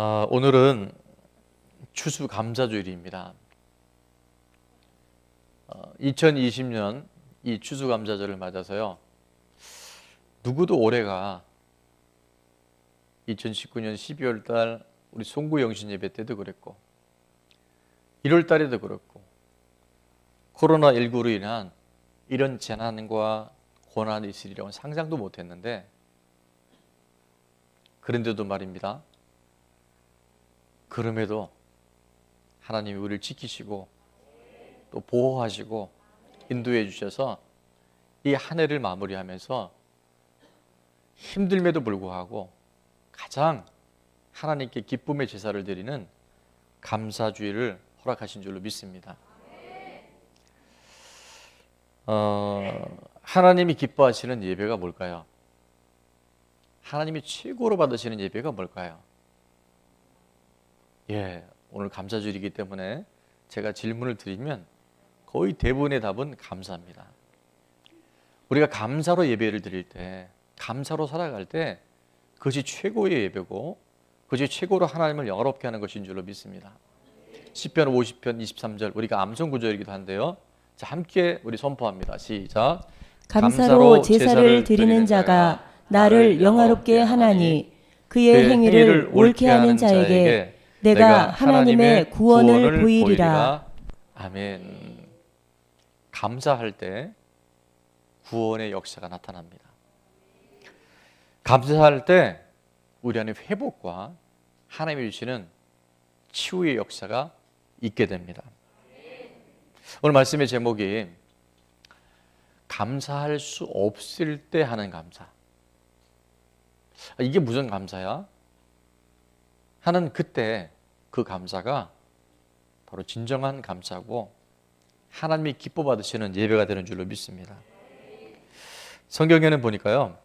오늘은 추수감사주일입니다. 2020년 이 추수감사절을 맞아서요. 누구도 올해가 2019년 12월 달 우리 송구 영신 예배 때도 그랬고 1월 달에도 그렇고 코로나19로 인한 이런 재난과 고난이 있으리라고는 상상도 못했는데, 그런데도 말입니다. 그럼에도 하나님이 우리를 지키시고 또 보호하시고 인도해 주셔서 이 한 해를 마무리하면서 힘듦에도 불구하고 가장 하나님께 기쁨의 제사를 드리는 감사주일을 허락하신 줄로 믿습니다. 하나님이 기뻐하시는 예배가 뭘까요? 하나님이 최고로 받으시는 예배가 뭘까요? 오늘 감사주일이기 때문에 제가 질문을 드리면 거의 대부분의 답은 감사입니다. 우리가 감사로 예배를 드릴 때, 감사로 살아갈 때 그것이 최고의 예배고 그것이 최고로 하나님을 영화롭게 하는 것인 줄로 믿습니다. 시편 50편 23절 우리가 암송 구절이기도 한데요. 자, 함께 우리 선포합니다. 시작. 감사로 제사를 드리는 자가 나를 영화롭게 하나니 그의 행위를 옳게 하는 자에게 내가 하나님의 구원을 보이리라. 아멘. 감사할 때 구원의 역사가 나타납니다. 감사할 때 우리 안에 회복과 하나님이 주시는 치유의 역사가 있게 됩니다. 오늘 말씀의 제목이 감사할 수 없을 때 하는 감사. 이게 무슨 감사야? 하는 그때 그 감사가 바로 진정한 감사고 하나님이 기뻐 받으시는 예배가 되는 줄로 믿습니다. 성경에는 보니까요,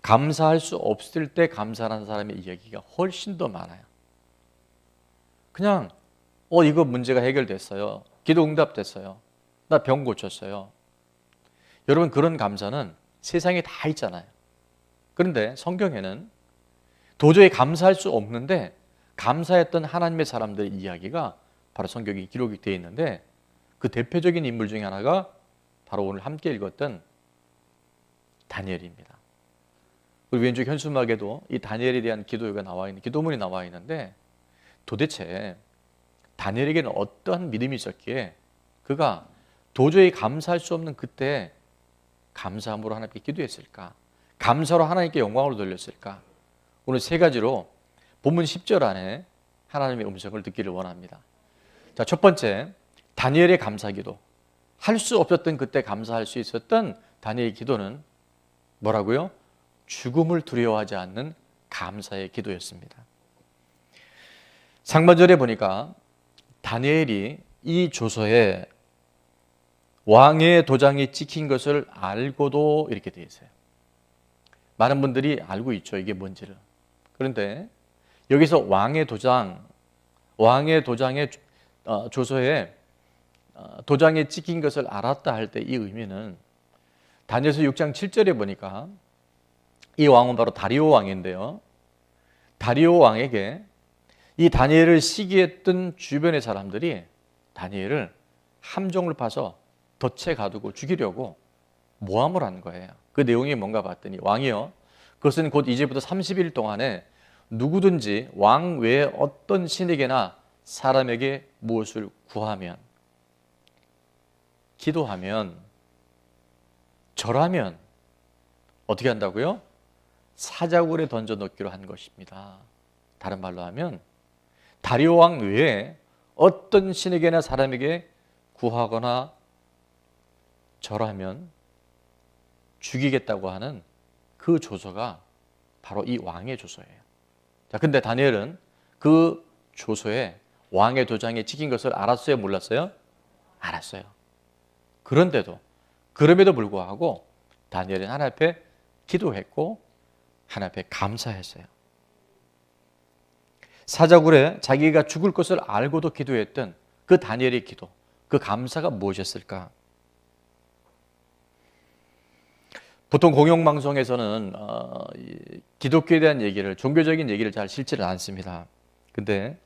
감사할 수 없을 때 감사하는 사람의 이야기가 훨씬 더 많아요. 그냥 이거 문제가 해결됐어요. 기도 응답됐어요. 나 병 고쳤어요. 여러분, 그런 감사는 세상에 다 있잖아요. 그런데 성경에는 도저히 감사할 수 없는데 감사했던 하나님의 사람들의 이야기가 바로 성경에 기록이 되어 있는데, 그 대표적인 인물 중에 하나가 바로 오늘 함께 읽었던 다니엘입니다. 우리 왼쪽 현수막에도 이 다니엘에 대한 기도가 나와 있는, 기도문이 나와 있는데, 도대체 다니엘에게는 어떠한 믿음이 있었기에 그가 도저히 감사할 수 없는 그때 감사함으로 하나님께 기도했을까? 감사로 하나님께 영광을 돌렸을까? 오늘 세 가지로 본문 10절 안에 하나님의 음성을 듣기를 원합니다. 자, 첫 번째, 다니엘의 감사기도. 할 수 없었던 그때 감사할 수 있었던 다니엘의 기도는 뭐라고요? 죽음을 두려워하지 않는 감사의 기도였습니다. 상반절에 보니까 다니엘이 이 조서에 왕의 도장이 찍힌 것을 알고도 이렇게 되어 있어요. 많은 분들이 알고 있죠, 이게 뭔지를. 그런데 여기서 왕의 도장의 조서에 도장에 찍힌 것을 알았다 할 때 이 의미는 다니엘서 6장 7절에 보니까 이 왕은 바로 다리오 왕인데요. 다리오 왕에게 이 다니엘을 시기했던 주변의 사람들이 다니엘을 함정을 파서 덫에 가두고 죽이려고 모함을 한 거예요. 그 내용이 뭔가 봤더니, 왕이요, 그것은 곧 이제부터 30일 동안에 누구든지 왕 외에 어떤 신에게나 사람에게 무엇을 구하면, 기도하면, 절하면 어떻게 한다고요? 사자굴에 던져 넣기로 한 것입니다. 다른 말로 하면 다리오 왕 외에 어떤 신에게나 사람에게 구하거나 절하면 죽이겠다고 하는 그 조서가 바로 이 왕의 조서예요. 자, 근데 다니엘은 그 조서에 왕의 도장에 찍힌 것을 알았어요, 몰랐어요? 알았어요. 그럼에도 불구하고 다니엘은 하나님 앞에 기도했고 하나님 앞에 감사했어요. 사자굴에 자기가 죽을 것을 알고도 기도했던 그 다니엘의 기도, 그 감사가 무엇이었을까? 보통 공영방송에서는 기독교에 대한 얘기를, 종교적인 얘기를 잘 실지를 않습니다. 근데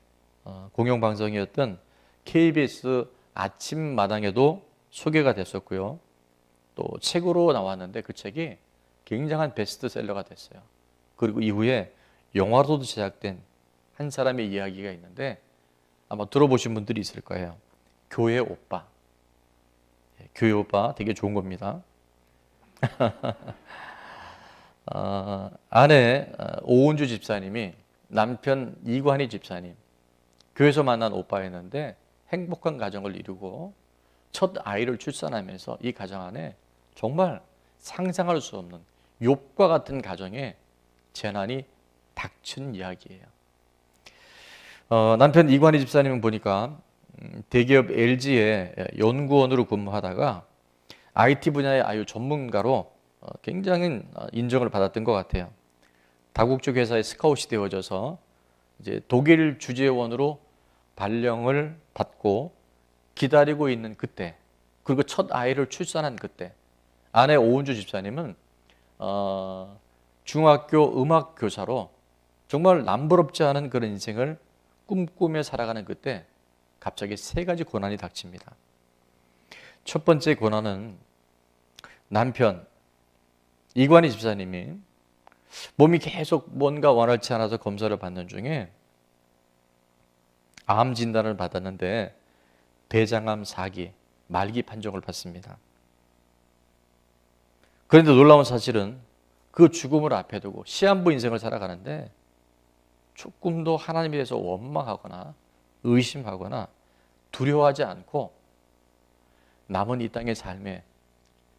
공영방송이었던 KBS 아침마당에도 소개가 됐었고요. 또 책으로 나왔는데 그 책이 굉장한 베스트셀러가 됐어요. 그리고 이후에 영화로도 제작된 한 사람의 이야기가 있는데 아마 들어보신 분들이 있을 거예요. 교회 오빠. 교회 오빠 되게 좋은 겁니다. 아내 오은주 집사님이 남편 이관희 집사님 교회에서 만난 오빠였는데 행복한 가정을 이루고 첫 아이를 출산하면서 이 가정 안에 정말 상상할 수 없는 욥과 같은 가정에 재난이 닥친 이야기예요. 남편 이관희 집사님은 보니까 대기업 LG의 연구원으로 근무하다가 IT 분야의 아주 전문가로 굉장히 인정을 받았던 것 같아요. 다국적 회사에 스카웃이 되어져서 이제 독일 주재원으로 발령을 받고 기다리고 있는 그때, 그리고 첫 아이를 출산한 그때, 아내 오은주 집사님은 중학교 음악 교사로 정말 남부럽지 않은 그런 인생을 꿈꾸며 살아가는 그때 갑자기 세 가지 고난이 닥칩니다. 첫 번째 고난은 남편 이관희 집사님이 몸이 계속 뭔가 원활치 않아서 검사를 받는 중에 암 진단을 받았는데 대장암 4기 말기 판정을 받습니다. 그런데 놀라운 사실은 그 죽음을 앞에 두고 시한부 인생을 살아가는데 조금도 하나님에 대해서 원망하거나 의심하거나 두려워하지 않고 남은 이 땅의 삶에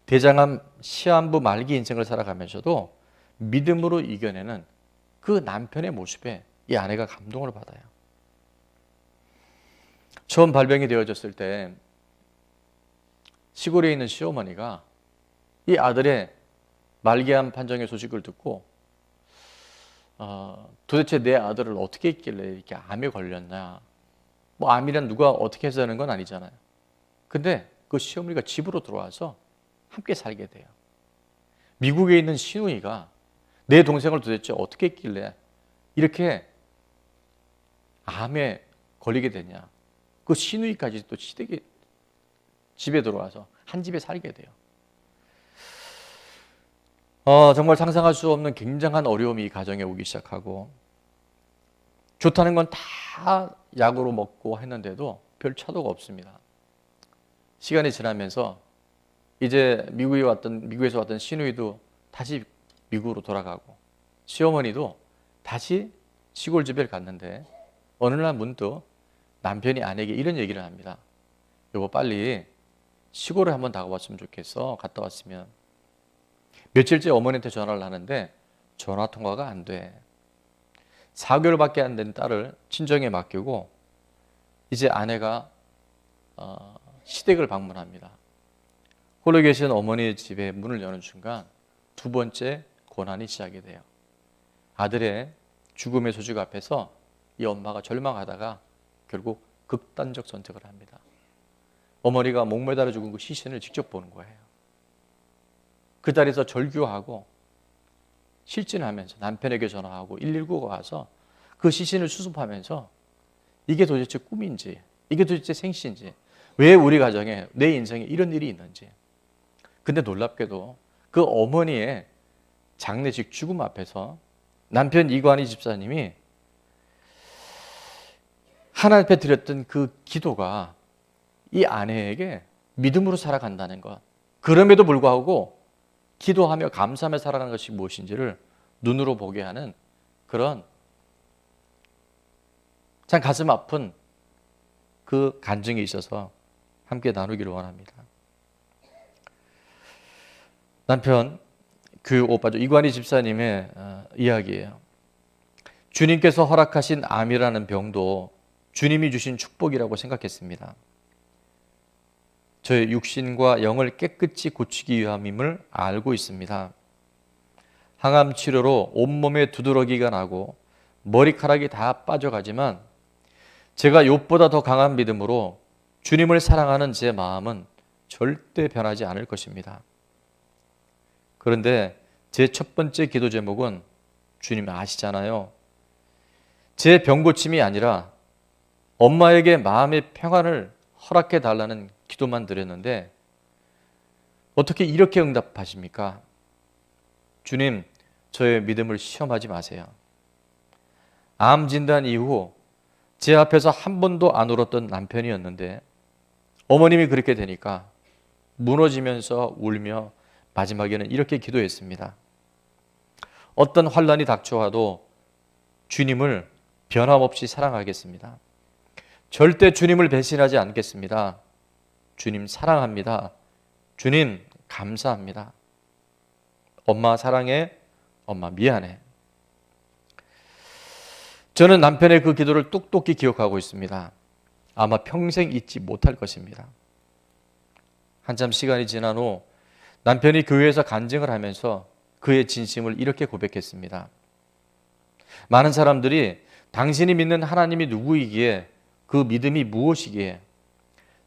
대장암 시한부 말기 인생을 살아가면서도 믿음으로 이겨내는 그 남편의 모습에 이 아내가 감동을 받아요. 처음 발병이 되어졌을 때 시골에 있는 시어머니가 이 아들의 말기암 판정의 소식을 듣고 도대체 내 아들을 어떻게 했길래 이렇게 암에 걸렸냐. 뭐 암이란 누가 어떻게 해서 하는 건 아니잖아요. 근데 그 시어머니가 집으로 들어와서 함께 살게 돼요. 미국에 있는 시누이가 내 동생을 도대체 어떻게 했길래 이렇게 암에 걸리게 되냐. 그 시누이까지 또 시댁에 집에 들어와서 한 집에 살게 돼요. 정말 상상할 수 없는 굉장한 어려움이 이 가정에 오기 시작하고 좋다는 건 다 약으로 먹고 했는데도 별 차도가 없습니다. 시간이 지나면서 이제 미국에서 왔던 시누이도 다시 미국으로 돌아가고 시어머니도 다시 시골집에 갔는데 어느 날 문득 남편이 아내에게 이런 얘기를 합니다. 여보 빨리 시골에 한번 다가왔으면 좋겠어. 갔다 왔으면. 며칠째 어머니한테 전화를 하는데 전화 통화가 안 돼. 4개월밖에 안 된 딸을 친정에 맡기고 이제 아내가 시댁을 방문합니다. 홀로 계신 어머니의 집에 문을 여는 순간 두 번째 고난이 시작이 돼요. 아들의 죽음의 소식 앞에서 이 엄마가 절망하다가 결국 극단적 선택을 합니다. 어머니가 목매달아 죽은 그 시신을 직접 보는 거예요. 그 자리에서 절규하고 실진하면서 남편에게 전화하고 119가 와서 그 시신을 수습하면서 이게 도대체 꿈인지 이게 도대체 생시인지 왜 우리 가정에 내 인생에 이런 일이 있는지. 근데 놀랍게도 그 어머니의 장례식 죽음 앞에서 남편 이관희 집사님이 하나님 앞에 드렸던 그 기도가 이 아내에게 믿음으로 살아간다는 것, 그럼에도 불구하고 기도하며 감사하며 살아가는 것이 무엇인지를 눈으로 보게 하는 그런 참 가슴 아픈 그 간증이 있어서 함께 나누기를 원합니다. 남편 교회 오빠죠. 이관희 집사님의 이야기예요. 주님께서 허락하신 암이라는 병도 주님이 주신 축복이라고 생각했습니다. 저의 육신과 영을 깨끗이 고치기 위함임을 알고 있습니다. 항암 치료로 온몸에 두드러기가 나고 머리카락이 다 빠져가지만 제가 욥보다 더 강한 믿음으로 주님을 사랑하는 제 마음은 절대 변하지 않을 것입니다. 그런데 제 첫 번째 기도 제목은 주님 아시잖아요. 제 병고침이 아니라 엄마에게 마음의 평안을 허락해 달라는 기도만 드렸는데 어떻게 이렇게 응답하십니까? 주님, 저의 믿음을 시험하지 마세요. 암 진단 이후 제 앞에서 한 번도 안 울었던 남편이었는데 어머님이 그렇게 되니까 무너지면서 울며 마지막에는 이렇게 기도했습니다. 어떤 환난이 닥쳐와도 주님을 변함없이 사랑하겠습니다. 절대 주님을 배신하지 않겠습니다. 주님 사랑합니다. 주님 감사합니다. 엄마 사랑해. 엄마 미안해. 저는 남편의 그 기도를 똑똑히 기억하고 있습니다. 아마 평생 잊지 못할 것입니다. 한참 시간이 지난 후 남편이 교회에서 간증을 하면서 그의 진심을 이렇게 고백했습니다. 많은 사람들이 당신이 믿는 하나님이 누구이기에 그 믿음이 무엇이기에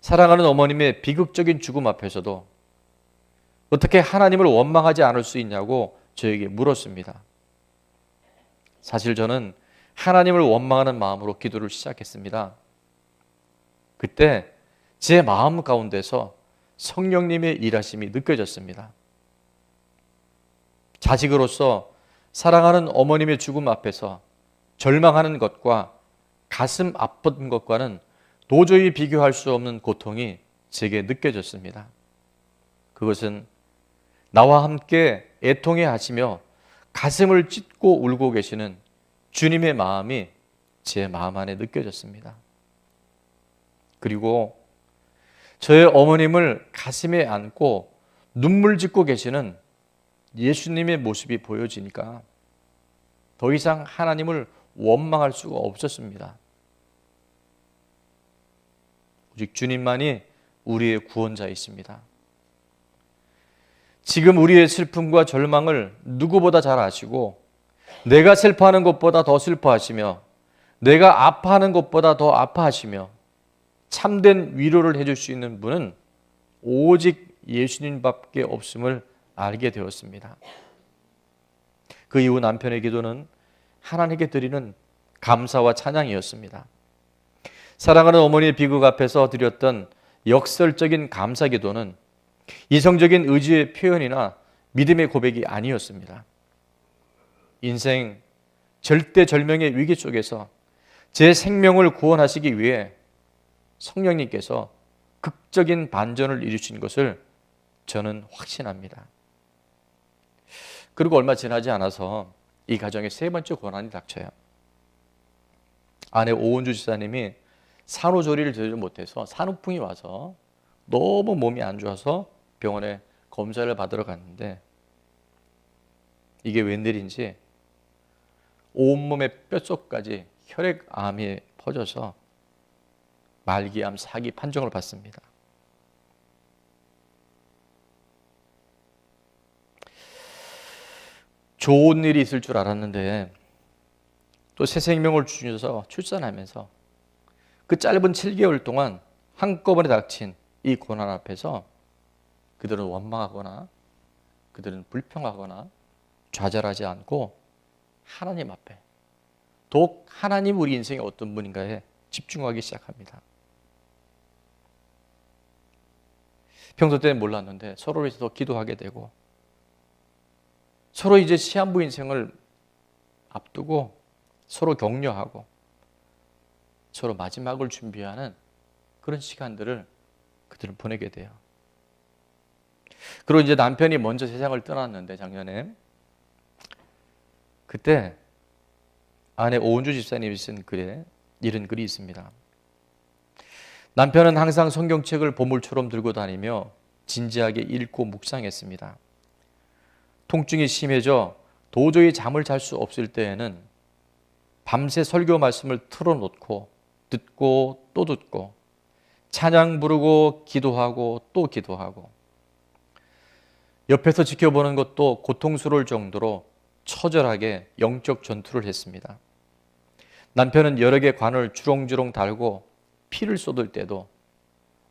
사랑하는 어머님의 비극적인 죽음 앞에서도 어떻게 하나님을 원망하지 않을 수 있냐고 저에게 물었습니다. 사실 저는 하나님을 원망하는 마음으로 기도를 시작했습니다. 그때 제 마음 가운데서 성령님의 일하심이 느껴졌습니다. 자식으로서 사랑하는 어머님의 죽음 앞에서 절망하는 것과 가슴 아픈 것과는 도저히 비교할 수 없는 고통이 제게 느껴졌습니다. 그것은 나와 함께 애통해 하시며 가슴을 찢고 울고 계시는 주님의 마음이 제 마음 안에 느껴졌습니다. 그리고 저의 어머님을 가슴에 안고 눈물 짓고 계시는 예수님의 모습이 보여지니까 더 이상 하나님을 원망할 수가 없었습니다. 오직 주님만이 우리의 구원자이십니다. 지금 우리의 슬픔과 절망을 누구보다 잘 아시고 내가 슬퍼하는 것보다 더 슬퍼하시며 내가 아파하는 것보다 더 아파하시며 참된 위로를 해줄 수 있는 분은 오직 예수님밖에 없음을 알게 되었습니다. 그 이후 남편의 기도는 하나님께 드리는 감사와 찬양이었습니다. 사랑하는 어머니의 비극 앞에서 드렸던 역설적인 감사 기도는 이성적인 의지의 표현이나 믿음의 고백이 아니었습니다. 인생 절대절명의 위기 속에서 제 생명을 구원하시기 위해 성령님께서 극적인 반전을 이루신 것을 저는 확신합니다. 그리고 얼마 지나지 않아서 이 가정에 세 번째 고난이 닥쳐요. 아내 오은주 지사님이 산후조리를 제대로 못해서 산후풍이 와서 너무 몸이 안 좋아서 병원에 검사를 받으러 갔는데 이게 웬일인지 온몸의 뼛속까지 혈액암이 퍼져서 말기암 4기 판정을 받습니다. 좋은 일이 있을 줄 알았는데 또 새 생명을 주셔서 출산하면서 그 짧은 7개월 동안 한꺼번에 닥친 이 고난 앞에서 그들은 원망하거나 그들은 불평하거나 좌절하지 않고 하나님 앞에 더욱 하나님 우리 인생의 어떤 분인가에 집중하기 시작합니다. 평소 때는 몰랐는데 서로를 위해서 더 기도하게 되고 서로 이제 시한부 인생을 앞두고 서로 격려하고 서로 마지막을 준비하는 그런 시간들을 그들은 보내게 돼요. 그리고 이제 남편이 먼저 세상을 떠났는데 작년에 그때 아내 오은주 집사님이 쓴 글에 이런 글이 있습니다. 남편은 항상 성경책을 보물처럼 들고 다니며 진지하게 읽고 묵상했습니다. 통증이 심해져 도저히 잠을 잘 수 없을 때에는 밤새 설교 말씀을 틀어놓고 듣고 또 듣고 찬양 부르고 기도하고 또 기도하고 옆에서 지켜보는 것도 고통스러울 정도로 처절하게 영적 전투를 했습니다. 남편은 여러 개 관을 주렁주렁 달고 피를 쏟을 때도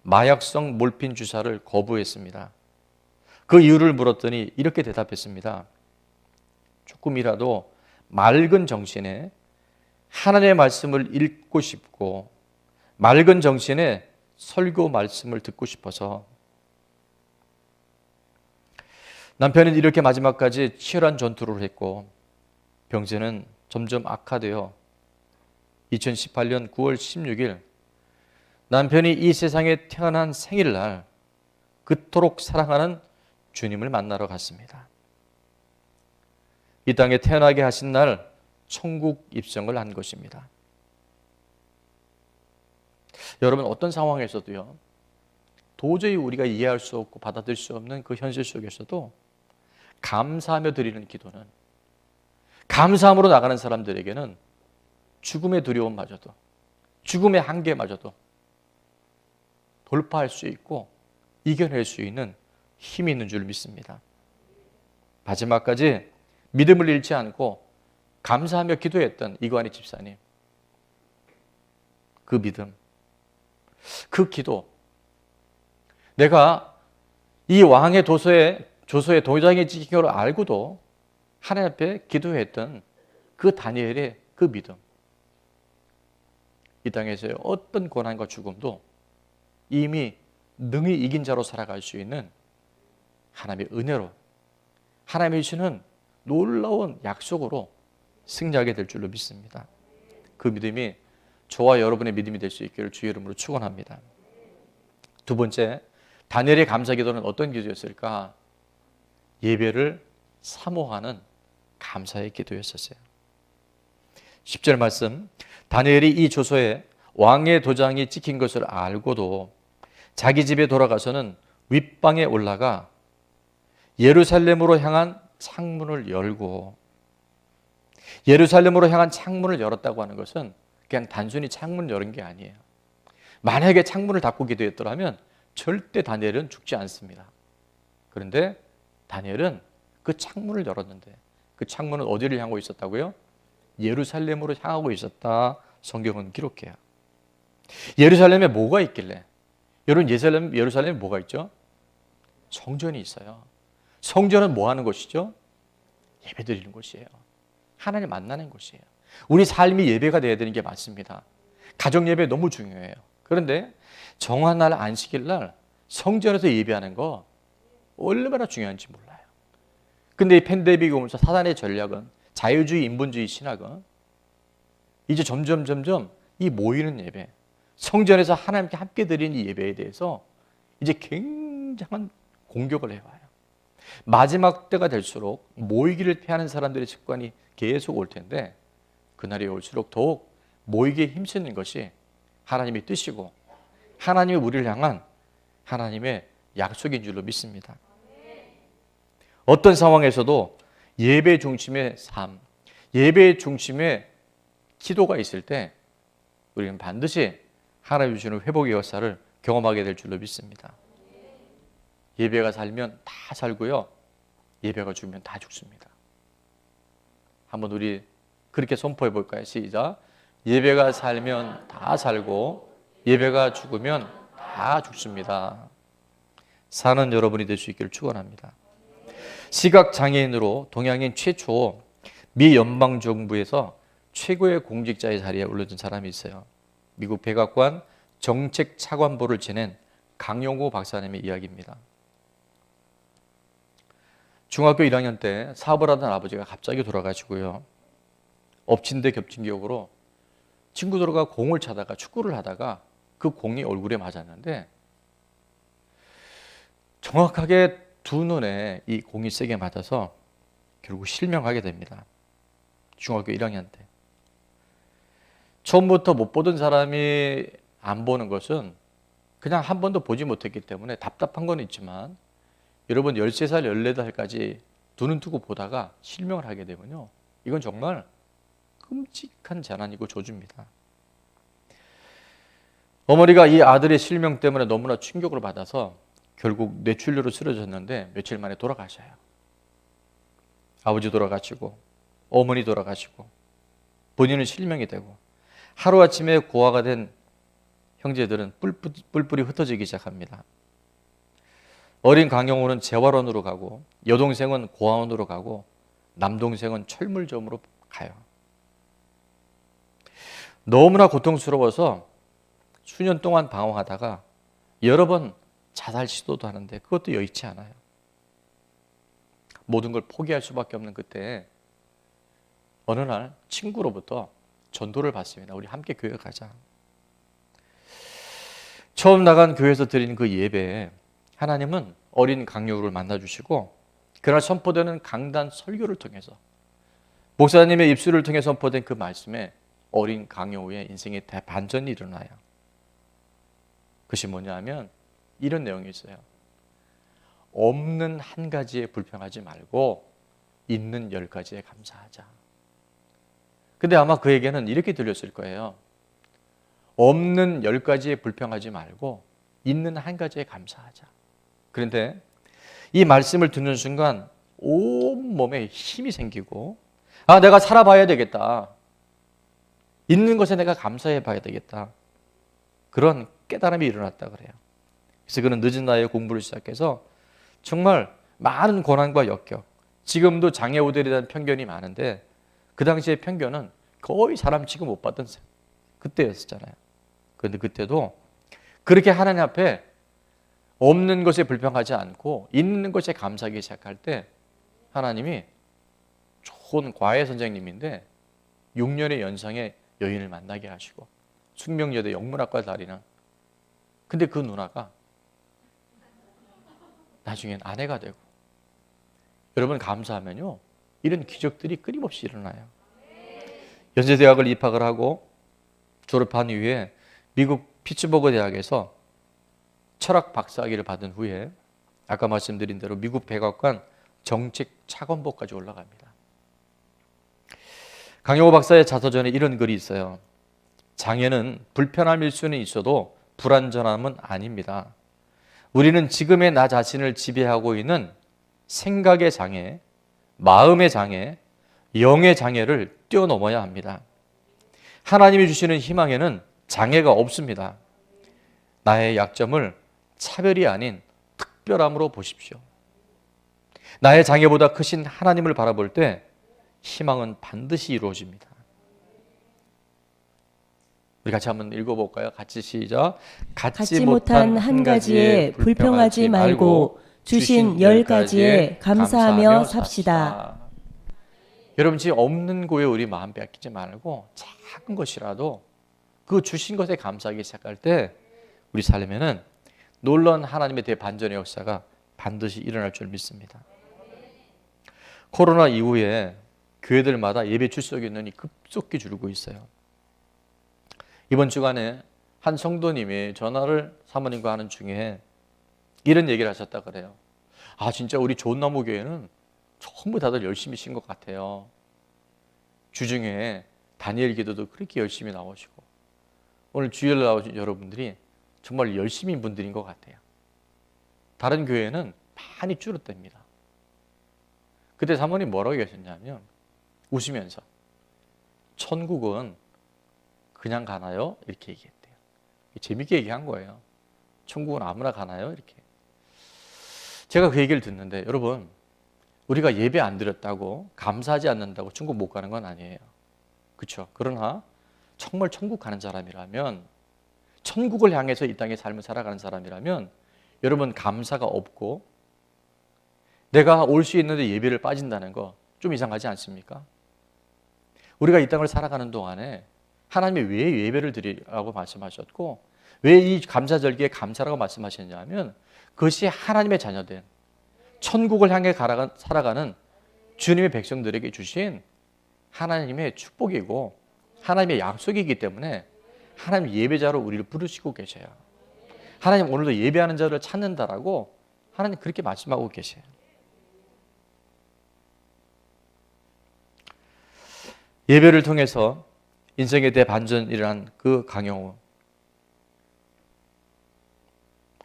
마약성 몰핀 주사를 거부했습니다. 그 이유를 물었더니 이렇게 대답했습니다. 조금이라도 맑은 정신에 하나님의 말씀을 읽고 싶고 맑은 정신에 설교 말씀을 듣고 싶어서 남편은 이렇게 마지막까지 치열한 전투를 했고 병세는 점점 악화되어 2018년 9월 16일 남편이 이 세상에 태어난 생일날 그토록 사랑하는 주님을 만나러 갔습니다. 이 땅에 태어나게 하신 날 천국 입성을 한 것입니다. 여러분, 어떤 상황에서도요, 도저히 우리가 이해할 수 없고 받아들일 수 없는 그 현실 속에서도 감사하며 드리는 기도는, 감사함으로 나가는 사람들에게는 죽음의 두려움마저도, 죽음의 한계마저도 돌파할 수 있고 이겨낼 수 있는 힘이 있는 줄 믿습니다. 마지막까지 믿음을 잃지 않고 감사하며 기도했던 이관희 집사님, 그 믿음, 그 기도, 내가 이 왕의 조서에 도장이 찍힌 걸 알고도 하나님 앞에 기도했던 그 다니엘의 그 믿음, 이 땅에서의 어떤 고난과 죽음도 이미 능히 이긴 자로 살아갈 수 있는 하나님의 은혜로, 하나님이 주시는 놀라운 약속으로 승리하게 될 줄로 믿습니다. 그 믿음이 저와 여러분의 믿음이 될 수 있기를 주의 이름으로 축원합니다. 두 번째, 다니엘의 감사 기도는 어떤 기도였을까? 예배를 사모하는 감사의 기도였었어요. 10절 말씀, 다니엘이 이 조서에 왕의 도장이 찍힌 것을 알고도 자기 집에 돌아가서는 윗방에 올라가 예루살렘으로 향한 창문을 열고, 예루살렘으로 향한 창문을 열었다고 하는 것은 그냥 단순히 창문을 열은 게 아니에요. 만약에 창문을 닫고 기도했더라면 절대 다니엘은 죽지 않습니다. 그런데 다니엘은 그 창문을 열었는데 그 창문은 어디를 향하고 있었다고요? 예루살렘으로 향하고 있었다. 성경은 기록해요. 예루살렘에 뭐가 있길래? 여러분, 예루살렘에 뭐가 있죠? 성전이 있어요. 성전은 뭐 하는 곳이죠? 예배 드리는 곳이에요. 하나님 만나는 곳이에요. 우리 삶이 예배가 되어야 되는 게 맞습니다. 가정 예배 너무 중요해요. 그런데 정한 날 안식일 날 성전에서 예배하는 거 얼마나 중요한지 몰라요. 근데 이 팬데믹이 오면서 사단의 전략은, 자유주의, 인본주의 신학은 이제 점점 이 모이는 예배, 성전에서 하나님께 함께 드리는 이 예배에 대해서 이제 굉장한 공격을 해와요. 마지막 때가 될수록 모이기를 피하는 사람들의 습관이 계속 올 텐데, 그날이 올수록 더욱 모이기에 힘쓰는 것이 하나님의 뜻이고 하나님이 우리를 향한 하나님의 약속인 줄로 믿습니다. 어떤 상황에서도 예배 중심의 삶, 예배 중심의 기도가 있을 때 우리는 반드시 하나님 주시는 회복의 역사를 경험하게 될 줄로 믿습니다. 예배가 살면 다 살고요, 예배가 죽으면 다 죽습니다. 한번 우리 그렇게 선포해 볼까요? 시작. 예배가 살면 다 살고 예배가 죽으면 다 죽습니다. 사는 여러분이 될 수 있기를 축원합니다. 시각장애인으로 동양인 최초 미 연방정부에서 최고의 공직자의 자리에 올려진 사람이 있어요. 미국 백악관 정책차관보를 지낸 강용호 박사님의 이야기입니다. 중학교 1학년 때 사업을 하던 아버지가 갑자기 돌아가시고요, 엎친 데 겹친 격으로 친구들과 공을 차다가, 축구를 하다가 그 공이 얼굴에 맞았는데 정확하게 두 눈에 이 공이 세게 맞아서 결국 실명하게 됩니다. 중학교 1학년 때. 처음부터 못 보던 사람이 안 보는 것은 그냥 한 번도 보지 못했기 때문에 답답한 건 있지만, 여러분 13살, 14살까지 두 눈 뜨고 보다가 실명을 하게 되면요, 이건 정말 끔찍한 재난이고 저주입니다. 어머니가 이 아들의 실명 때문에 너무나 충격을 받아서 결국 뇌출혈로 쓰러졌는데 며칠 만에 돌아가셔요. 아버지 돌아가시고 어머니 돌아가시고 본인은 실명이 되고 하루아침에 고아가 된 형제들은 뿔뿔이 흩어지기 시작합니다. 어린 강영호는 재활원으로 가고, 여동생은 고아원으로 가고, 남동생은 철물점으로 가요. 너무나 고통스러워서 수년 동안 방황하다가 여러 번 자살 시도도 하는데 그것도 여의치 않아요. 모든 걸 포기할 수밖에 없는 그때 어느 날 친구로부터 전도를 받습니다. 우리 함께 교회 가자. 처음 나간 교회에서 드린 그 예배에 하나님은 어린 강요를 만나주시고 그날 선포되는 강단 설교를 통해서 목사님의 입술을 통해 선포된 그 말씀에 어린 강요의 인생의 대반전이 일어나요. 그것이 뭐냐 하면 이런 내용이 있어요. 없는 한 가지에 불평하지 말고 있는 10가지에 감사하자. 근데 아마 그에게는 이렇게 들렸을 거예요. 없는 10가지에 불평하지 말고 있는 한 가지에 감사하자. 그런데 이 말씀을 듣는 순간 온몸에 힘이 생기고 내가 살아봐야 되겠다. 있는 것에 내가 감사해 봐야 되겠다. 그런 깨달음이 일어났다 그래요. 그래서 그는 늦은 나이에 공부를 시작해서 정말 많은 고난과 역경, 지금도 장애우들에 대한 편견이 많은데 그 당시의 편견은 거의 사람 취급 못 받던 그때였잖아요. 그런데 그때도 그렇게 하나님 앞에 없는 것에 불평하지 않고 있는 것에 감사하기 시작할 때 하나님이 좋은 과외 선생님인데 6년의 연상의 여인을 만나게 하시고 숙명여대 영문학과 다니는 근데 그 누나가 나중엔 아내가 되고 여러분 감사하면요 이런 기적들이 끊임없이 일어나요. 연세대학을 입학을 하고 졸업한 이후에 미국 피츠버그 대학에서 철학 박사학위를 받은 후에 아까 말씀드린 대로 미국 백악관 정책 차관보까지 올라갑니다. 강영호 박사의 자서전에 이런 글이 있어요. 장애는 불편함일 수는 있어도 불완전함은 아닙니다. 우리는 지금의 나 자신을 지배하고 있는 생각의 장애, 마음의 장애, 영의 장애를 뛰어넘어야 합니다. 하나님이 주시는 희망에는 장애가 없습니다. 나의 약점을 차별이 아닌 특별함으로 보십시오. 나의 장애보다 크신 하나님을 바라볼 때 희망은 반드시 이루어집니다. 우리 같이 한번 읽어볼까요? 같이 시작. 갖지 못한 한 가지에 불평하지 말고 주신 10가지에 감사하며 삽시다. 여러분 지금 없는 거에 우리 마음 뺏기지 말고 작은 것이라도 그 주신 것에 감사하기 시작할 때 우리 삶에는 놀라운 하나님의 대반전의 역사가 반드시 일어날 줄 믿습니다. 코로나 이후에 교회들마다 예배 출석 인원이 급속히 줄고 있어요. 이번 주간에 한 성도님이 전화를 사모님과 하는 중에 이런 얘기를 하셨다 그래요. 진짜 우리 좋은나무 교회는 전부 다들 열심히 신 것 같아요. 주중에 다니엘 기도도 그렇게 열심히 나오시고 오늘 주일 나오신 여러분들이 정말 열심히 분들인 것 같아요. 다른 교회는 많이 줄었답니다. 그때 사모님 뭐라고 하셨냐면 웃으면서 천국은 그냥 가나요? 이렇게 얘기했대요. 재밌게 얘기한 거예요. 천국은 아무나 가나요? 이렇게. 제가 그 얘기를 듣는데 여러분 우리가 예배 안 드렸다고 감사하지 않는다고 천국 못 가는 건 아니에요. 그렇죠? 그러나 정말 천국 가는 사람이라면 천국을 향해서 이 땅의 삶을 살아가는 사람이라면 여러분 감사가 없고 내가 올 수 있는데 예배를 빠진다는 거 좀 이상하지 않습니까? 우리가 이 땅을 살아가는 동안에 하나님이 왜 예배를 드리라고 말씀하셨고 왜 이 감사절기에 감사라고 말씀하셨냐면 그것이 하나님의 자녀된 천국을 향해 살아가는 주님의 백성들에게 주신 하나님의 축복이고 하나님의 약속이기 때문에 하나님 예배자로 우리를 부르시고 계셔요. 하나님 오늘도 예배하는 자를 찾는다라고 하나님 그렇게 말씀하고 계세요. 예배를 통해서 인생에 대해 반전이 일어난 그 강영호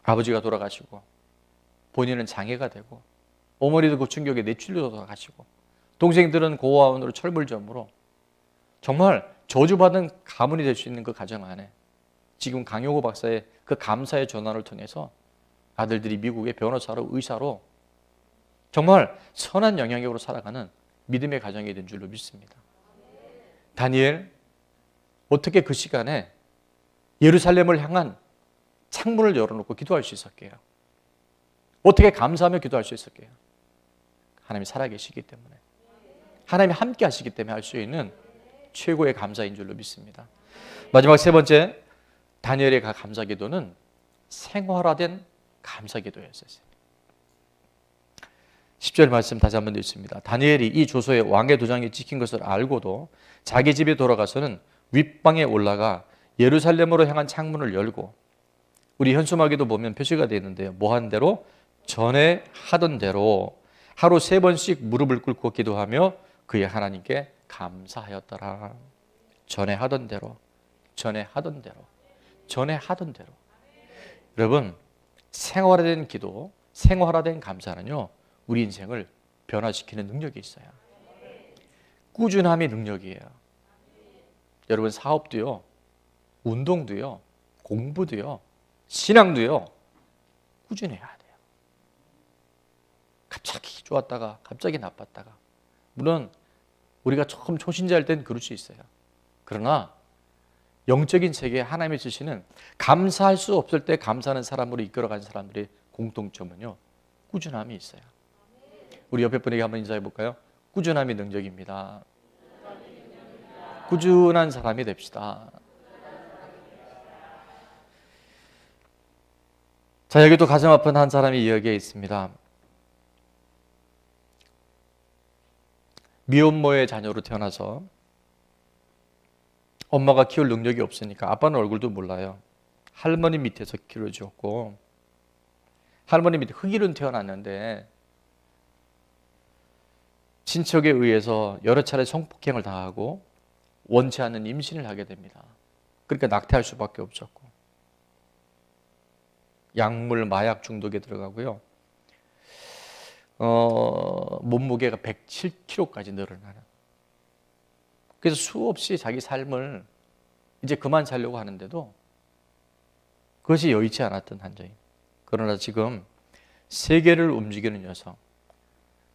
아버지가 돌아가시고 본인은 장애가 되고 어머니도 그 충격에 뇌출로 돌아가시고 동생들은 고아원으로 철물점으로 정말 저주받은 가문이 될 수 있는 그 가정 안에 지금 강영호 박사의 그 감사의 전환을 통해서 아들들이 미국의 변호사로 의사로 정말 선한 영향력으로 살아가는 믿음의 가정이 된 줄로 믿습니다. 다니엘 어떻게 그 시간에 예루살렘을 향한 창문을 열어놓고 기도할 수 있었게요? 어떻게 감사하며 기도할 수 있었게요? 하나님이 살아계시기 때문에, 하나님이 함께 하시기 때문에 할 수 있는 최고의 감사인 줄로 믿습니다. 마지막 세 번째, 다니엘의 감사 기도는 생활화된 감사 기도였어요. 10절 말씀 다시 한번 읽습니다. 다니엘이 이 조서에 왕의 도장이 찍힌 것을 알고도 자기 집에 돌아가서는 윗방에 올라가 예루살렘으로 향한 창문을 열고, 우리 현수막에도 보면 표시가 되어 있는데요, 뭐 한 대로? 전에 하던 대로 하루 3번씩 무릎을 꿇고 기도하며 그의 하나님께 감사하였더라. 전에 하던 대로, 전에 하던 대로, 전에 하던 대로. 여러분, 생활화된 기도, 생활화된 감사는요, 우리 인생을 변화시키는 능력이 있어요. 꾸준함이 능력이에요. 여러분, 사업도요, 운동도요, 공부도요, 신앙도요, 꾸준해야 돼요. 갑자기 좋았다가 갑자기 나빴다가, 물론 우리가 처음 초신자일 땐 그럴 수 있어요. 그러나 영적인 세계에 하나님이 주시는, 감사할 수 없을 때 감사하는 사람으로 이끌어가는 사람들의 공통점은요, 꾸준함이 있어요. 우리 옆에 분에게 한번 인사해 볼까요? 꾸준함이 능력입니다. 꾸준한 사람이 됩시다. 자, 여기도 가슴 아픈 한 사람이 여기에 있습니다. 미혼모의 자녀로 태어나서 엄마가 키울 능력이 없으니까, 아빠는 얼굴도 몰라요, 할머니 밑에서 키워주었고, 할머니 밑에 흑인은 태어났는데 친척에 의해서 여러 차례 성폭행을 당하고 원치 않는 임신을 하게 됩니다. 그러니까 낙태할 수밖에 없었고, 약물, 마약 중독에 들어가고요, 몸무게가 107kg까지 늘어나는, 그래서 수없이 자기 삶을 이제 그만 살려고 하는데도 그것이 여의치 않았던 한정입니다. 그러나 지금 세계를 움직이는 여성,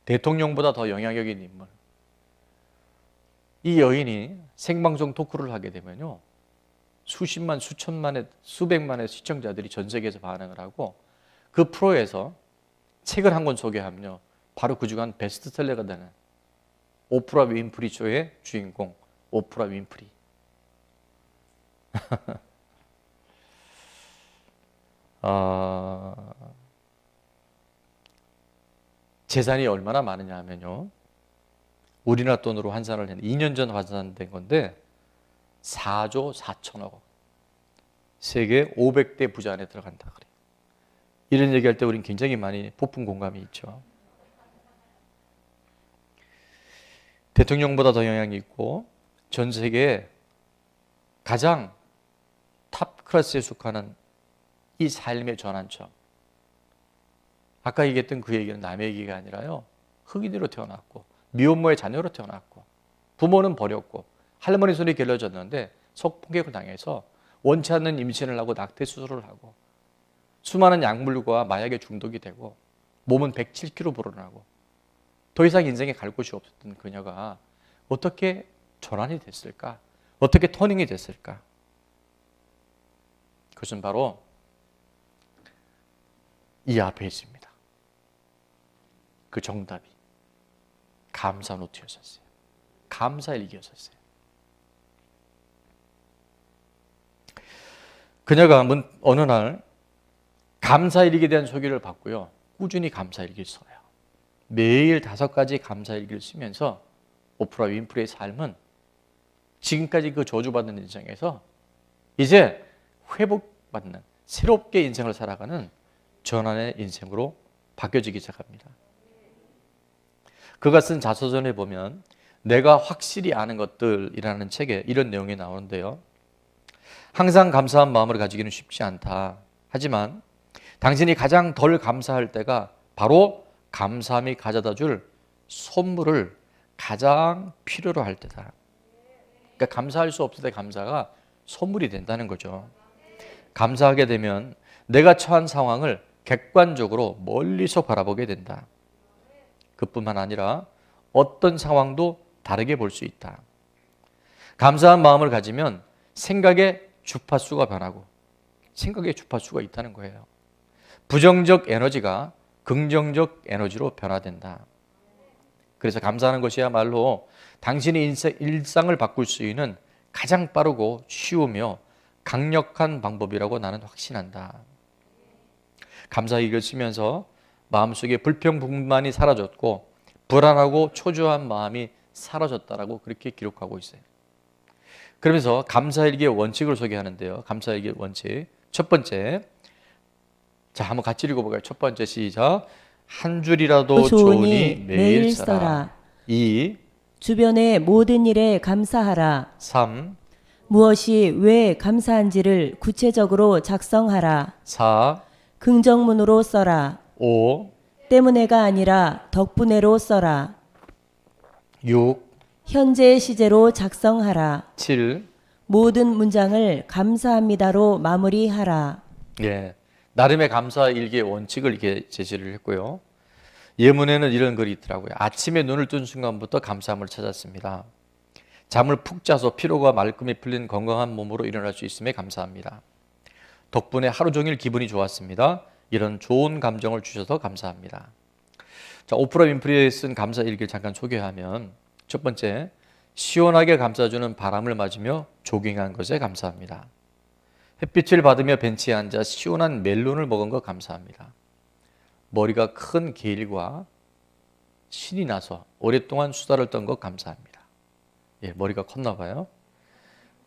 대통령보다 더 영향력 있는 인물, 이 여인이 생방송 토크를 하게 되면요, 수십만, 수천만의, 수백만의 시청자들이 전 세계에서 반응을 하고, 그 프로에서 책을 한 권 소개하면요, 바로 그 주간 베스트셀러가 되는 오프라 윈프리 쇼의 주인공, 오프라 윈프리. 재산이 얼마나 많으냐 하면요, 우리나라 돈으로 환산을 했는데 2년 전 환산된 건데 4조 4천억 원. 세계 500대 부자 안에 들어간다 그래요. 이런 얘기할 때 우리는 굉장히 많이 폭풍 공감이 있죠. 대통령보다 더 영향이 있고 전 세계에 가장 탑 클래스에 속하는 이 삶의 전환점. 아까 얘기했던 그 얘기는 남의 얘기가 아니라요, 흑인으로 태어났고 미혼모의 자녀로 태어났고 부모는 버렸고 할머니 손이 길러졌는데 성폭행을 당해서 원치 않는 임신을 하고 낙태 수술을 하고 수많은 약물과 마약에 중독이 되고 몸은 107kg 불어나고 더 이상 인생에 갈 곳이 없었던 그녀가 어떻게 전환이 됐을까? 어떻게 터닝이 됐을까? 그것은 바로 이 앞에 있습니다. 그 정답이 감사 노트였었어요. 감사 일기였었어요. 그녀가 어느 날 감사 일기에 대한 소개를 받고요, 꾸준히 감사 일기를 써요. 매일 5가지 감사 일기를 쓰면서 오프라 윈프리의 삶은 지금까지 그 저주받는 인생에서 이제 회복받는, 새롭게 인생을 살아가는 전환의 인생으로 바뀌어지기 시작합니다. 그가 쓴 자서전에 보면 내가 확실히 아는 것들이라는 책에 이런 내용이 나오는데요, 항상 감사한 마음을 가지기는 쉽지 않다. 하지만 당신이 가장 덜 감사할 때가 바로 감사함이 가져다 줄 선물을 가장 필요로 할 때다. 그러니까 감사할 수 없을 때 감사가 선물이 된다는 거죠. 감사하게 되면 내가 처한 상황을 객관적으로 멀리서 바라보게 된다. 그뿐만 아니라 어떤 상황도 다르게 볼 수 있다. 감사한 마음을 가지면 생각의 주파수가 변하고 생각의 주파수가 있다는 거예요. 부정적 에너지가 긍정적 에너지로 변화된다. 그래서 감사하는 것이야말로 당신의 일상을 바꿀 수 있는 가장 빠르고 쉬우며 강력한 방법이라고 나는 확신한다. 감사일기를 쓰면서 마음속에 불평불만이 사라졌고 불안하고 초조한 마음이 사라졌다라고 그렇게 기록하고 있어요. 그러면서 감사일기의 원칙을 소개하는데요. 감사일기의 원칙. 첫 번째. 자, 한번 같이 읽어볼까요? 첫 번째 시작. 한 줄이라도 좋으니 매일 써라. 2. 주변의 모든 일에 감사하라. 3. 무엇이 왜 감사한지를 구체적으로 작성하라. 4. 긍정문으로 써라. 5. 때문에가 아니라 덕분에로 써라. 6. 현재 시제로 작성하라. 7. 모든 문장을 감사합니다로 마무리하라. 예, 나름의 감사 일기의 원칙을 이렇게 제시를 했고요. 예문에는 이런 글이 있더라고요. 아침에 눈을 뜬 순간부터 감사함을 찾았습니다. 잠을 푹 자서 피로가 말끔히 풀린 건강한 몸으로 일어날 수 있음에 감사합니다. 덕분에 하루 종일 기분이 좋았습니다. 이런 좋은 감정을 주셔서 감사합니다. 자, 오프라 윈프리에 쓴 감사 일기를 잠깐 소개하면 첫 번째, 시원하게 감싸주는 바람을 맞으며 조깅한 것에 감사합니다. 햇빛을 받으며 벤치에 앉아 시원한 멜론을 먹은 것 감사합니다. 머리가 큰 게일과 신이 나서 오랫동안 수다를 떤 것 감사합니다. 예, 머리가 컸나 봐요.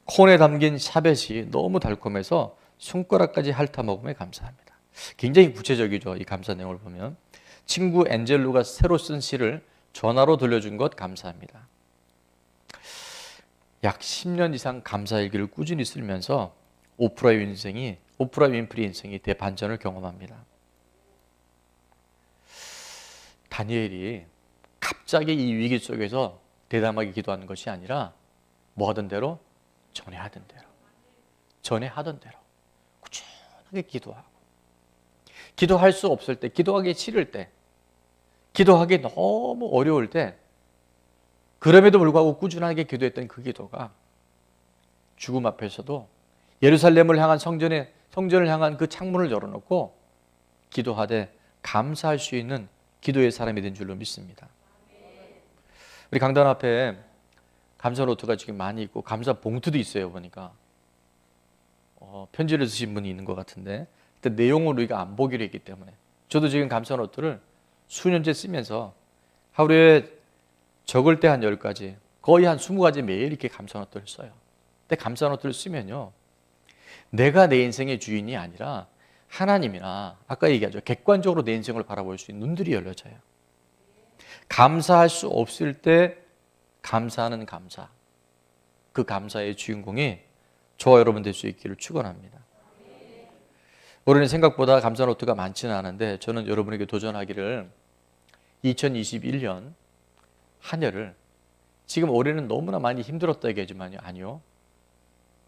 콘에 담긴 샤벳이 너무 달콤해서 손가락까지 핥아 먹음에 감사합니다. 굉장히 구체적이죠. 이 감사 내용을 보면. 친구 엔젤루가 새로 쓴 시를 전화로 들려준 것 감사합니다. 약 10년 이상 감사일기를 꾸준히 쓰면서 오프라 윈프리 인생이 대반전을 경험합니다. 다니엘이 갑자기 이 위기 속에서 대담하게 기도하는 것이 아니라 뭐 하던 대로? 전에 하던 대로 꾸준하게 기도하고, 기도할 수 없을 때, 기도하기 싫을 때, 기도하기 너무 어려울 때, 그럼에도 불구하고 꾸준하게 기도했던 그 기도가 죽음 앞에서도 예루살렘을 향한 성전을 향한 그 창문을 열어놓고 기도하되 감사할 수 있는 기도의 사람이 된 줄로 믿습니다. 우리 강단 앞에 감사 노트가 지금 많이 있고 감사 봉투도 있어요. 보니까 편지를 쓰신 분이 있는 것 같은데 그때 내용을 우리가 안 보기로 했기 때문에 저도 지금 감사 노트를 수년째 쓰면서 하루에 적을 때 한 10가지, 거의 한 20가지 매일 이렇게 감사 노트를 써요. 근데 감사 노트를 쓰면요, 내가 내 인생의 주인이 아니라 하나님이나 아까 얘기하죠, 객관적으로 내 인생을 바라볼 수 있는 눈들이 열려져요. 감사할 수 없을 때 감사하는 감사, 그 감사의 주인공이 저와 여러분 될 수 있기를 축원합니다. 올해는 생각보다 감사 노트가 많지는 않은데 저는 여러분에게 도전하기를 2021년 한 해를, 지금 올해는 너무나 많이 힘들었다 얘기하지만요, 아니요,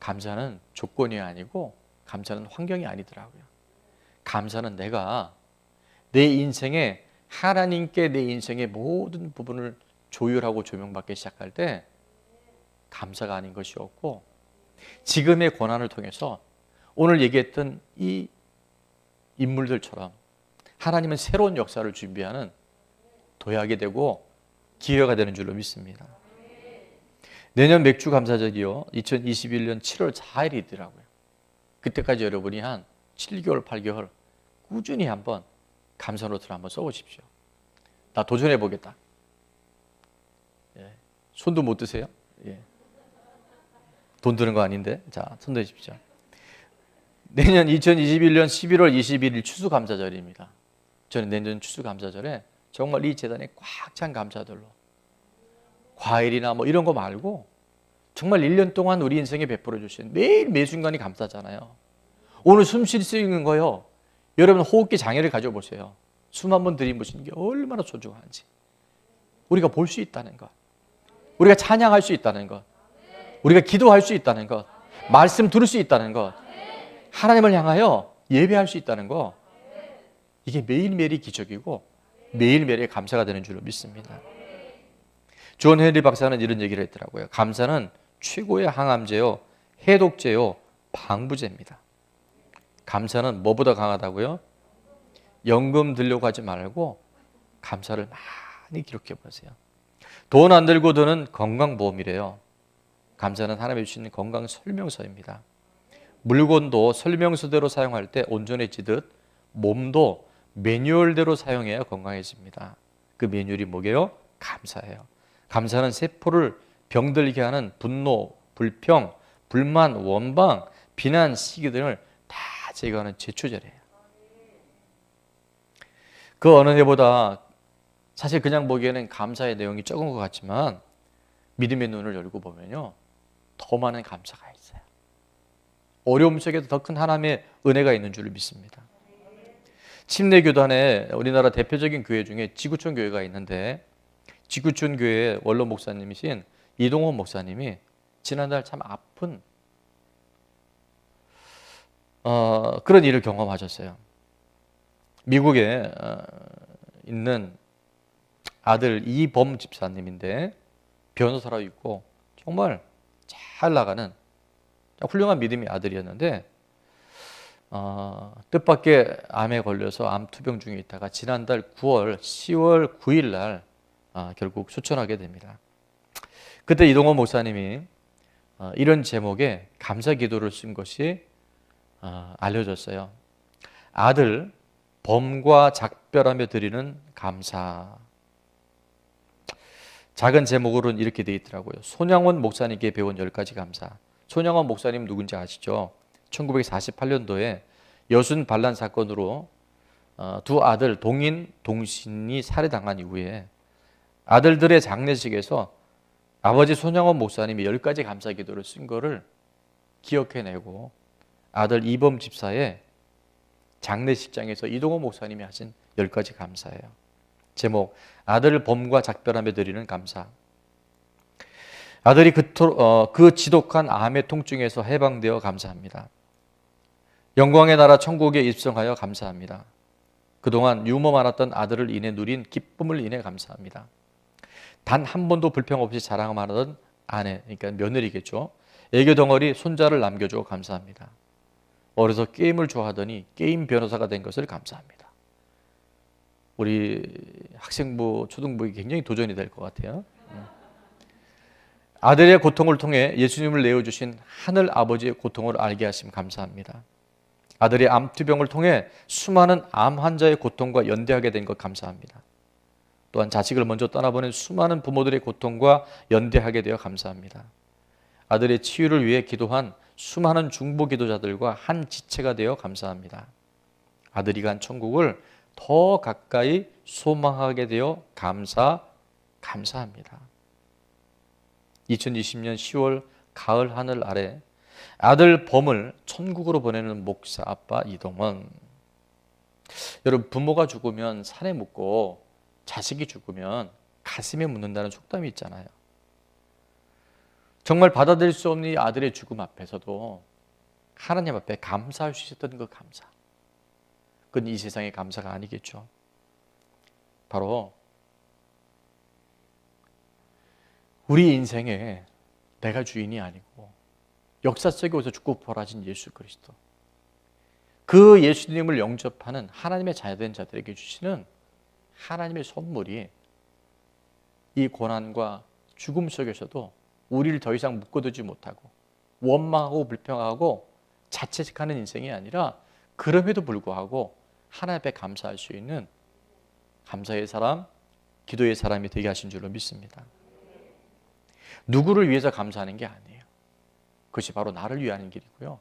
감사는 조건이 아니고 감사는 환경이 아니더라고요. 감사는 내가 내 인생에 하나님께 내 인생의 모든 부분을 조율하고 조명받기 시작할 때 감사가 아닌 것이 없고, 지금의 고난을 통해서 오늘 얘기했던 이 인물들처럼 하나님은 새로운 역사를 준비하는 도약이 되고 기회가 되는 줄로 믿습니다. 내년 맥주 감사절이요, 2021년 7월 4일이더라고요. 그때까지 여러분이 한 7개월, 8개월 꾸준히 한번 감사 노트를 한번 써보십시오. 나 도전해 보겠다. 예. 손도 못 드세요? 예. 돈 드는 거 아닌데. 자, 손 드십시오. 내년 2021년 11월 21일 추수감사절입니다. 저는 내년 추수감사절에 정말 이 재단에 꽉 찬 감사들로, 과일이나 뭐 이런 거 말고 정말 1년 동안 우리 인생에 베풀어 주신 매일 매 순간이 감사잖아요. 오늘 숨 쉴 수 있는 거요, 여러분 호흡기 장애를 가져보세요. 숨 한 번 들이마시는 게 얼마나 소중한지 우리가 볼 수 있다는 것, 우리가 찬양할 수 있다는 것, 우리가 기도할 수 있다는 것, 말씀 들을 수 있다는 것, 하나님을 향하여 예배할 수 있다는 것, 이게 매일매일이 기적이고 매일매일의 감사가 되는 줄로 믿습니다. 존 헨리 박사는 이런 얘기를 했더라고요. 감사는 최고의 항암제요, 해독제요, 방부제입니다. 감사는 뭐보다 강하다고요? 연금 들려고 하지 말고 감사를 많이 기록해 보세요. 돈 안 들고 드는 건강보험이래요. 감사는 하나님이 주신 건강 설명서입니다. 물건도 설명서대로 사용할 때 온전해지듯 몸도 매뉴얼대로 사용해야 건강해집니다. 그 매뉴얼이 뭐게요? 감사예요. 감사는 세포를 병들게 하는 분노, 불평, 불만, 원망, 비난, 시기 등을 다 제거하는 제초제래요. 그 어느 해보다 사실 그냥 보기에는 감사의 내용이 적은 것 같지만 믿음의 눈을 열고 보면요, 더 많은 감사가 있어요. 어려움 속에도 더 큰 하나님의 은혜가 있는 줄 믿습니다. 침례교단에 우리나라 대표적인 교회 중에 지구촌 교회가 있는데, 지구촌 교회의 원로 목사님이신 이동원 목사님이 지난달 참 아픈 그런 일을 경험하셨어요. 미국에 있는 아들 이범 집사님인데 변호사로 있고 정말 잘 나가는 훌륭한 믿음의 아들이었는데 뜻밖의 암에 걸려서 암 투병 중에 있다가 지난달 10월 9일 날 결국 소천하게 됩니다. 그때 이동원 목사님이 이런 제목의 감사 기도를 쓴 것이 알려졌어요. 아들 범과 작별하며 드리는 감사. 작은 제목으로는 이렇게 되어 있더라고요. 손양원 목사님께 배운 10가지 감사. 손양원 목사님 누군지 아시죠? 1948년도에 여순 반란 사건으로 두 아들 동인, 동신이 살해당한 이후에 아들들의 장례식에서 아버지 손양원 목사님이 10가지 감사 기도를 쓴 거를 기억해내고 아들 이범 집사의 장례식장에서 이동호 목사님이 하신 10가지 감사예요. 제목, 아들 범과 작별하며 드리는 감사. 아들이 그 지독한 암의 통증에서 해방되어 감사합니다. 영광의 나라 천국에 입성하여 감사합니다. 그동안 유머 많았던 아들을 인해 누린 기쁨을 인해 감사합니다. 단 한 번도 불평 없이 자랑하던 아내, 그러니까 며느리겠죠. 애교 덩어리 손자를 남겨줘 감사합니다. 어려서 게임을 좋아하더니 게임 변호사가 된 것을 감사합니다. 우리 학생부, 초등부에 굉장히 도전이 될 것 같아요. 아들의 고통을 통해 예수님을 내어주신 하늘 아버지의 고통을 알게 하심 감사합니다. 아들의 암투병을 통해 수많은 암 환자의 고통과 연대하게 된 것 감사합니다. 또한 자식을 먼저 떠나보낸 수많은 부모들의 고통과 연대하게 되어 감사합니다. 아들의 치유를 위해 기도한 수많은 중보 기도자들과 한 지체가 되어 감사합니다. 아들이 간 천국을 더 가까이 소망하게 되어 감사합니다. 2020년 10월 가을 하늘 아래 아들 범을 천국으로 보내는 목사 아빠 이동원. 여러분, 부모가 죽으면 산에 묻고 자식이 죽으면 가슴에 묻는다는 속담이 있잖아요. 정말 받아들일 수 없는 이 아들의 죽음 앞에서도 하나님 앞에 감사할 수 있었던 그 감사, 그건 이 세상의 감사가 아니겠죠. 바로 우리 인생에 내가 주인이 아니고 역사 속에 오셔 죽고 부활하신 예수 그리스도, 그 예수님을 영접하는 하나님의 자녀된 자들에게 주시는 하나님의 선물이 이 고난과 죽음 속에서도 우리를 더 이상 묶어두지 못하고 원망하고 불평하고 자책하는 인생이 아니라 그럼에도 불구하고 하나님 앞에 감사할 수 있는 감사의 사람, 기도의 사람이 되게 하신 줄로 믿습니다. 누구를 위해서 감사하는 게 아니에요. 그것이 바로 나를 위하는 길이고요.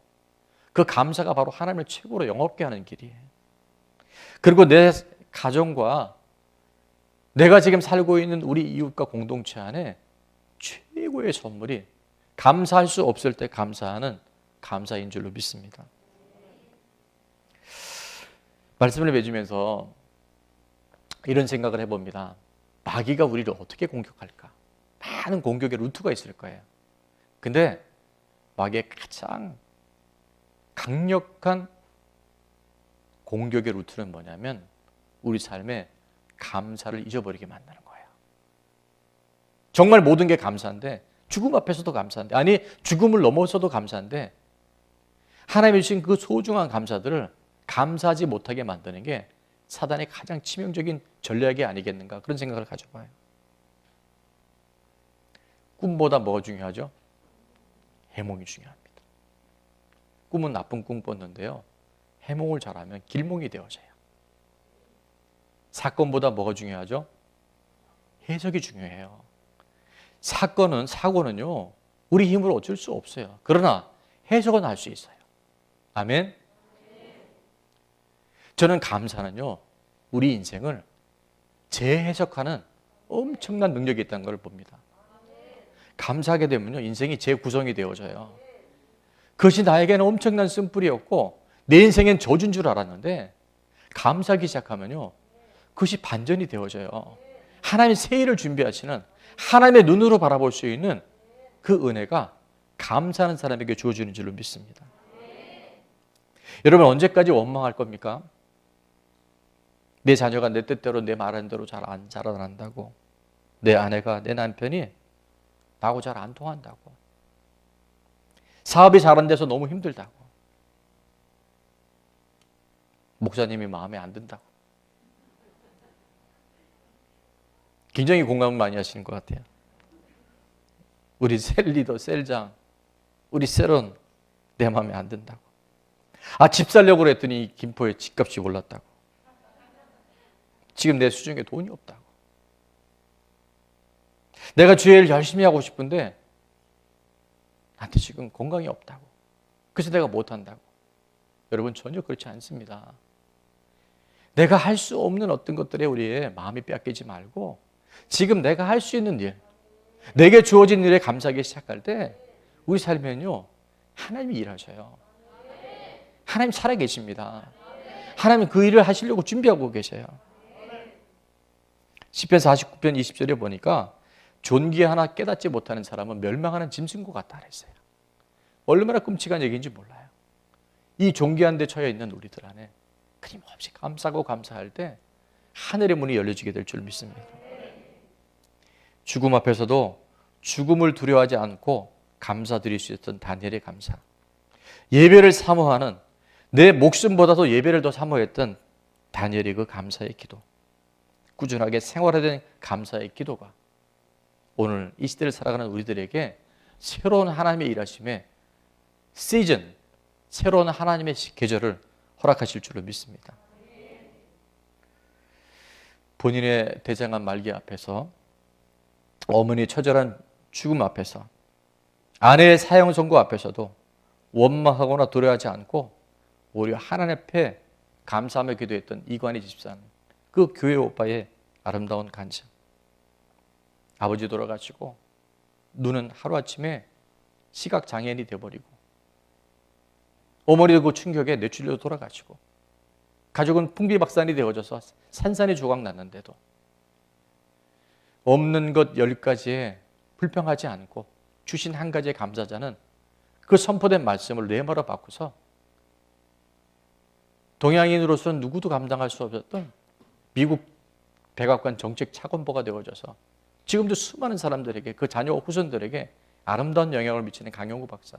그 감사가 바로 하나님을 최고로 영업게 하는 길이에요. 그리고 내 가정과 내가 지금 살고 있는 우리 이웃과 공동체 안에 최고의 선물이 감사할 수 없을 때 감사하는 감사인 줄로 믿습니다. 말씀을 맺으면서 이런 생각을 해봅니다. 마귀가 우리를 어떻게 공격할까? 많은 공격의 루트가 있을 거예요. 근데 마귀의 가장 강력한 공격의 루트는 뭐냐면 우리 삶에 감사를 잊어버리게 만드는 거예요. 정말 모든 게 감사인데 죽음 앞에서도 감사한데, 아니 죽음을 넘어서도 감사한데, 하나님이 주신 그 소중한 감사들을 감사하지 못하게 만드는 게 사단의 가장 치명적인 전략이 아니겠는가, 그런 생각을 가져봐요. 꿈보다 뭐가 중요하죠? 해몽이 중요합니다. 꿈은 나쁜 꿈 꿨는데요, 해몽을 잘하면 길몽이 되어져요. 사건보다 뭐가 중요하죠? 해석이 중요해요. 사고는요, 우리 힘으로 어쩔 수 없어요. 그러나 해석은 할 수 있어요. 아멘. 저는 감사는요, 우리 인생을 재해석하는 엄청난 능력이 있다는 걸 봅니다. 감사하게 되면요, 인생이 재구성이 되어져요. 그것이 나에게는 엄청난 쓴뿌리였고 내 인생엔 저주인 줄 알았는데, 감사하기 시작하면요, 그것이 반전이 되어져요. 하나님이 새 일을 준비하시는, 하나님의 눈으로 바라볼 수 있는 그 은혜가 감사하는 사람에게 주어지는 줄로 믿습니다. 여러분, 언제까지 원망할 겁니까? 내 자녀가 내 뜻대로, 내 말하는 대로 잘 안 자라난다고, 내 아내가, 내 남편이 나하고 잘 안 통한다고, 사업이 잘 안 돼서 너무 힘들다고, 목사님이 마음에 안 든다고. 굉장히 공감을 많이 하시는 것 같아요. 우리 셀 리더, 셀장, 우리 셀은 내 마음에 안 든다고. 집 살려고 했더니 김포에 집값이 올랐다고. 지금 내 수중에 돈이 없다고. 내가 주의 일 열심히 하고 싶은데 나한테 지금 건강이 없다고. 그래서 내가 못한다고. 여러분, 전혀 그렇지 않습니다. 내가 할 수 없는 어떤 것들에 우리의 마음이 빼앗기지 말고, 지금 내가 할 수 있는 일, 내게 주어진 일에 감사하기 시작할 때 우리 삶에는요, 하나님이 일하셔요. 하나님 살아계십니다. 하나님 그 일을 하시려고 준비하고 계셔요. 시편 49편 20절에 보니까 존귀 하나 깨닫지 못하는 사람은 멸망하는 짐승과 같다 그랬어요. 얼마나 끔찍한 얘기인지 몰라요. 이 존귀한 데 처해 있는 우리들 안에 끊임없이 감사하고 감사할 때 하늘의 문이 열려지게 될 줄 믿습니다. 죽음 앞에서도 죽음을 두려워하지 않고 감사드릴 수 있었던 다니엘의 감사, 예배를 사모하는, 내 목숨보다도 예배를 더 사모했던 다니엘의 그 감사의 기도, 꾸준하게 생활화된 감사의 기도가 오늘 이 시대를 살아가는 우리들에게 새로운 하나님의 일하심의 시즌, 새로운 하나님의 계절을 허락하실 줄로 믿습니다. 본인의 대장암 말기 앞에서, 어머니의 처절한 죽음 앞에서, 아내의 사형 선고 앞에서도 원망하거나 두려워하지 않고 오히려 하나님 앞에 감사하며 기도했던 이관희 집사는 그 교회 오빠의 아름다운 간증. 아버지 돌아가시고 눈은 하루아침에 시각장애인이 되어버리고, 어머니도 그 충격에 뇌출혈로 돌아가시고, 가족은 풍비박산이 되어져서 산산이 조각났는데도 없는 것 10가지에 불평하지 않고 주신 한 가지의 감사자는 그 선포된 말씀을 뇌마로 바꾸서 동양인으로서는 누구도 감당할 수 없었던 미국 백악관 정책 차관보가 되어져서 지금도 수많은 사람들에게, 그 자녀 후손들에게 아름다운 영향을 미치는 강영구 박사.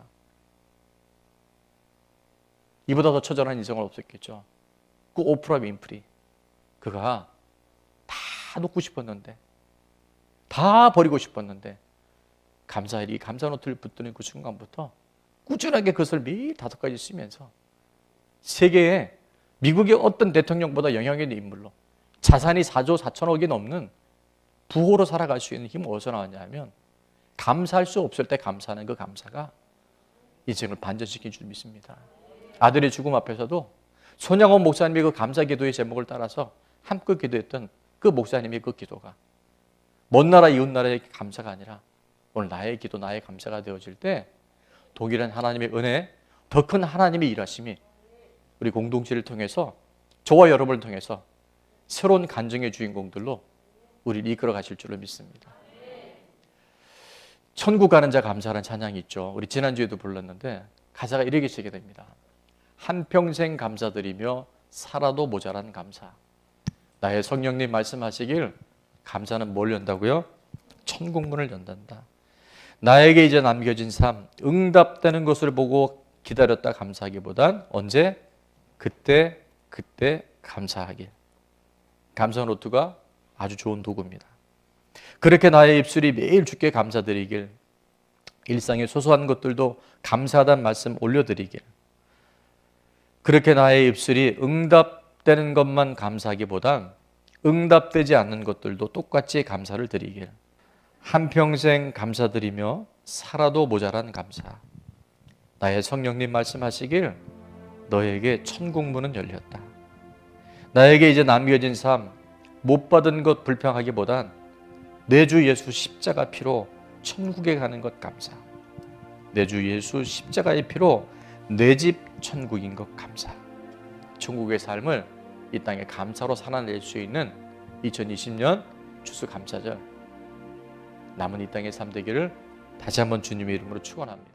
이보다 더 처절한 인생은 없었겠죠. 그 오프라 윈프리, 그가 다 놓고 싶었는데, 다 버리고 싶었는데, 감사일이 감사 노트를 붙드는 그 순간부터 꾸준하게 그것을 매일 5가지 쓰면서 세계에 미국의 어떤 대통령보다 영향력 있는 인물로, 자산이 4조 4천억이 넘는 부호로 살아갈 수 있는 힘은 어디서 나왔냐면, 감사할 수 없을 때 감사하는 그 감사가 인생을 반전시킨 줄 믿습니다. 아들의 죽음 앞에서도 손양원 목사님의 그 감사 기도의 제목을 따라서 함께 기도했던 그 목사님의 그 기도가 먼 나라 이웃 나라의 감사가 아니라 오늘 나의 기도, 나의 감사가 되어질 때 동일한 하나님의 은혜, 더 큰 하나님의 일하심이 우리 공동체를 통해서, 저와 여러분을 통해서 새로운 간증의 주인공들로 우리를 이끌어 가실 줄로 믿습니다. 천국 가는 자 감사하는 찬양이 있죠. 우리 지난주에도 불렀는데 가사가 이렇게 시작됩니다. 한평생 감사드리며 살아도 모자란 감사. 나의 성령님 말씀하시길, 감사는 뭘 연다고요? 천국문을 연단다. 나에게 이제 남겨진 삶, 응답되는 것을 보고 기다렸다 감사하기보단 언제? 그때 감사하길. 감사 노트가 아주 좋은 도구입니다. 그렇게 나의 입술이 매일 주께 감사드리길, 일상의 소소한 것들도 감사하다는 말씀 올려드리길, 그렇게 나의 입술이 응답되는 것만 감사하기보단 응답되지 않는 것들도 똑같이 감사를 드리길, 한평생 감사드리며 살아도 모자란 감사. 나의 성령님 말씀하시길, 너에게 천국문은 열렸다. 나에게 이제 남겨진 삶, 못 받은 것 불평하기보단 내 주 예수 십자가 피로 천국에 가는 것 감사. 내 주 예수 십자가의 피로 내 집 천국인 것 감사. 천국의 삶을 이 땅에 감사로 살아낼 수 있는 2020년 추수감사절, 남은 이 땅의 삶 되기를 다시 한번 주님의 이름으로 축원합니다.